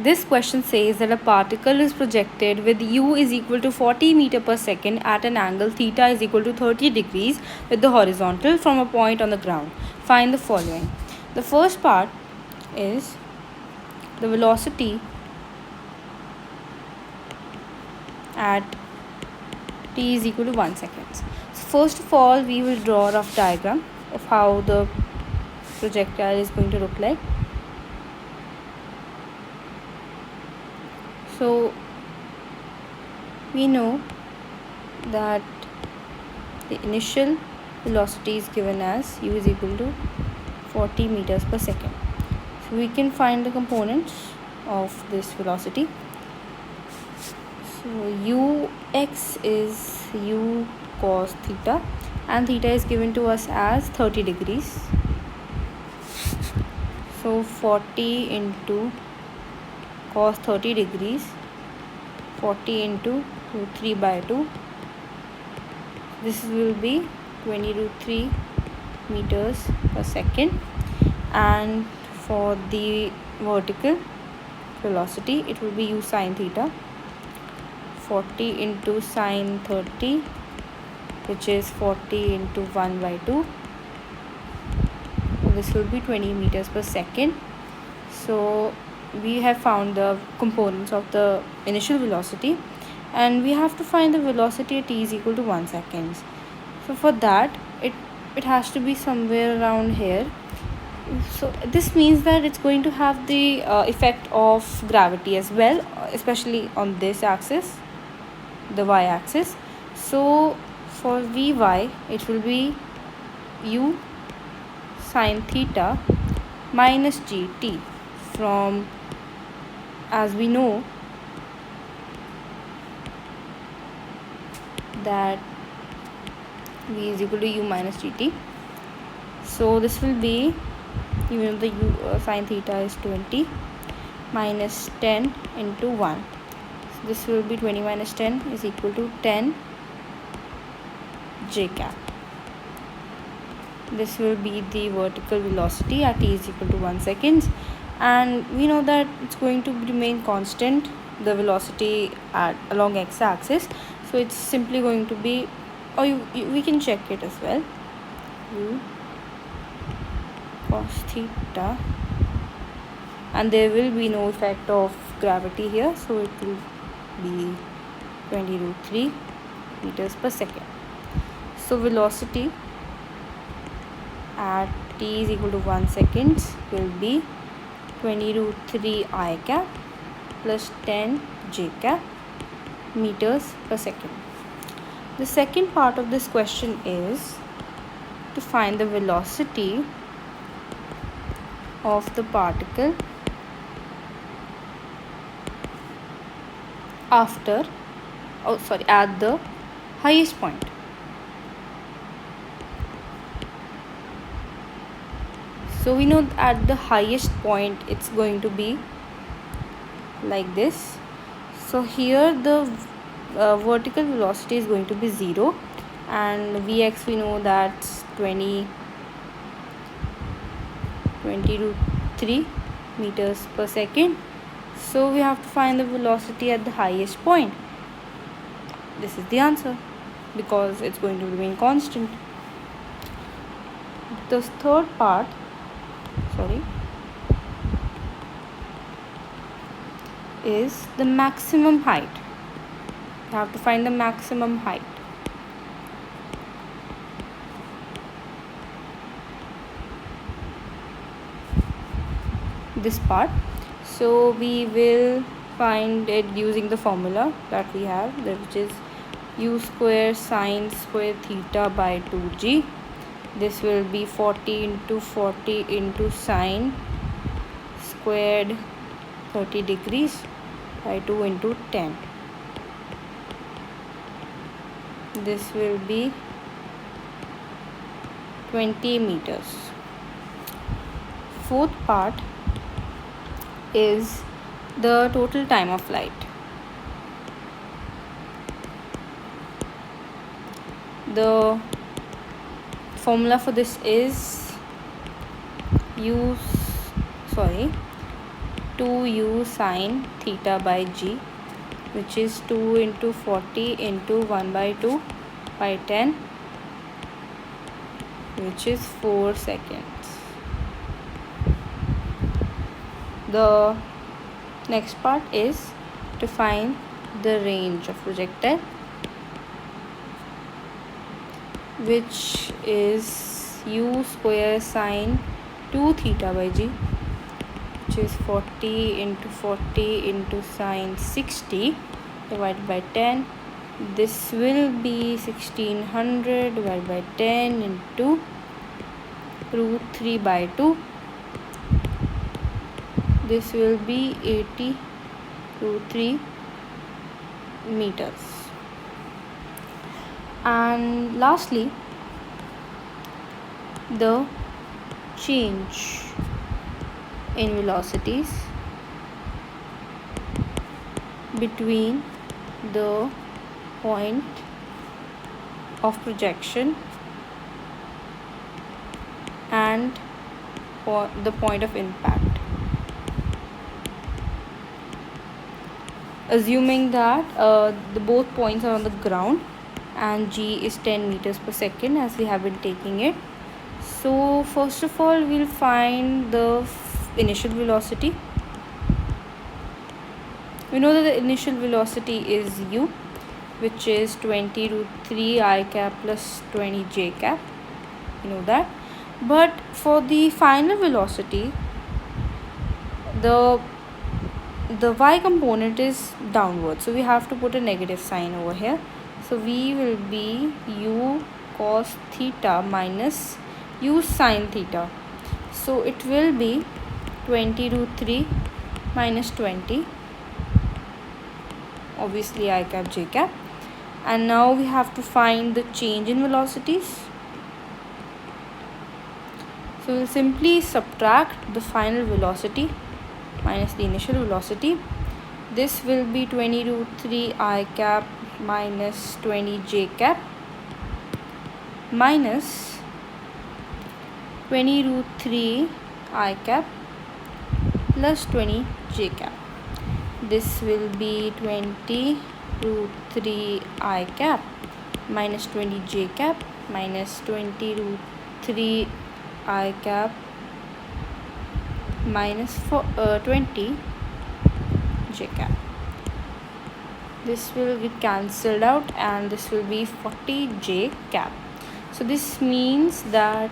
This question says that a particle is projected with u is equal to 40 meter per second at an angle theta is equal to 30 degrees with the horizontal from a point on the ground. Find the following. The first part is the velocity at t is equal to 1 second. So first of all, we will draw a rough diagram of how the projectile is going to look like. So we know that the initial velocity is given as u is equal to 40 meters per second. So we can find the components of this velocity. So ux is u cos theta, and theta is given to us as 30 degrees. So 40 into cos 30 degrees, 40 into root 3 by 2. This will be 20 root 3 meters per second. And for the vertical velocity, it will be u sine theta, 40 into sine 30, which is 40 into 1 by 2. This will be 20 meters per second. So we have found the components of the initial velocity, and we have to find the velocity at t is equal to 1 second. So for that, it has to be somewhere around here. So this means that it's going to have the effect of gravity as well, especially on this axis, the y-axis. So for Vy, it will be u sine theta minus gt, from, as we know that v is equal to u minus gt. So this will be, even though the u sine theta is 20, minus 10 into 1. So this will be 20 minus 10 is equal to 10 j cap. This will be the vertical velocity at t is equal to 1 second, and we know that it's going to remain constant, the velocity along x-axis. So it's simply going to be, or we can check it as well, u cos theta, and there will be no effect of gravity here, so it will be 20 root 3 meters per second. So velocity at t is equal to 1 second will be 20 root 3 I cap plus 10 j cap meters per second. The second part of this question is to find the velocity of the particle at the highest point. So we know at the highest point it's going to be like this. So here the vertical velocity is going to be 0, and Vx we know that's 20 root 3 meters per second. So we have to find the velocity at the highest point. This is the answer, because it's going to remain constant. The third part, is the maximum height. You have to find the maximum height. This part. So we will find it using the formula that we have, which is u square sine square theta by 2g. This will be 40 into 40 into sine squared 30 degrees by 2 into 10. This will be 20 meters. Fourth part is the total time of flight. The formula for this is 2u sine theta by g, which is 2 into 40 into 1 by 2 by 10, which is 4 seconds. The next part is to find the range of projectile, which is u square sine 2 theta by g, which is 40 into 40 into sine 60 divided by 10. This will be 1600 divided by 10 into root 3 by 2. This will be 80 root 3 meters. And lastly, the change in velocities between the point of projection and the point of impact. Assuming that the both points are on the ground and g is 10 meters per second as we have been taking it. So first of all, we'll find the initial velocity. We know that the initial velocity is u, which is 20 root 3 I cap plus 20 j cap. You know that. But for the final velocity, the y component is downward, so we have to put a negative sign over here. So v will be u cos theta minus u sin theta. So it will be 20 root 3 minus 20, obviously I cap j cap. And now we have to find the change in velocities. So we'll simply subtract the final velocity minus the initial velocity. This will be 20 root 3 I cap minus 20 j cap minus 20 root 3 I cap plus 20 j cap. This will be 20 root 3 I cap minus 20 j cap minus 20 root 3 I cap minus 20 j cap. This will get cancelled out and this will be 40 j cap. So this means that